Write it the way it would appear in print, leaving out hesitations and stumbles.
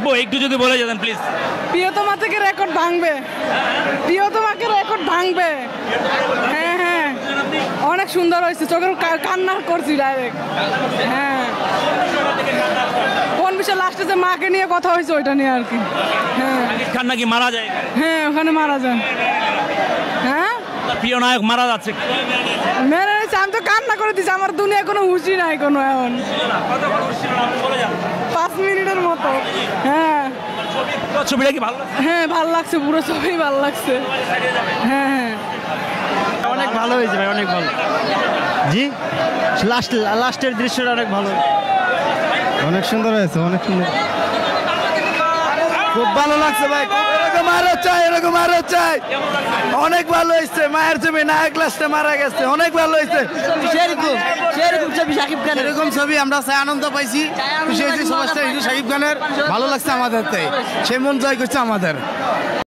আপু একটু যদি বলে যেতেন প্লিজ। প্রিয়তমা থেকে রেকর্ড ভাঙবে, প্রিয়তমাকে রেকর্ড ভাঙবে। হ্যাঁ হ্যাঁ, অনেক সুন্দর হয়েছে, চোখের কান্না করছি ডাইরেক্ট। হ্যাঁ, কোন বিষয় লাস্টে যে মাকে নিয়ে কথা হয়েছে ওইটা নিয়ে আর কি। হ্যাঁ খান নাকি মারা যায়? হ্যাঁ, ওখানে মারা যান। হ্যাঁ, প্রিয় নায়ক মারা যাচ্ছে। মেরে নিয়েছে, আমি তো কান্না করে দিচ্ছি, আমার দুনিয়া কোনো হুঁশি নাই কোনো এখন। 5 মিনিটের মতো। হ্যাঁ ছবিটা কি ভালো লাগছে? হ্যাঁ, ভালো লাগছে, পুরো ছবি ভালো লাগছে। হ্যাঁ হ্যাঁ, অনেক ভালো হয়েছে ভাই, অনেক ভালো। জি, লাস্টের দৃশ্যটা অনেক ভালো, অনেক সুন্দর হয়েছে, অনেক সুন্দর, খুব ভালো লাগছে ভাই। এরকম আরো চাই, এরকম আরো চাই। অনেক ভালো হয়েছে, মায়ের ছবি নায়ক লাস্টে মারা গেছে, অনেক ভালো হয়েছে। সেরকম ছবি শাকিব খান, এরকম ছবি আমরা চাই, আনন্দ পাইছি, খুশি হয়েছি। সবাই শাকিব খানের ভালো লাগছে আমাদের, তাই সে মন জয় করছে আমাদের।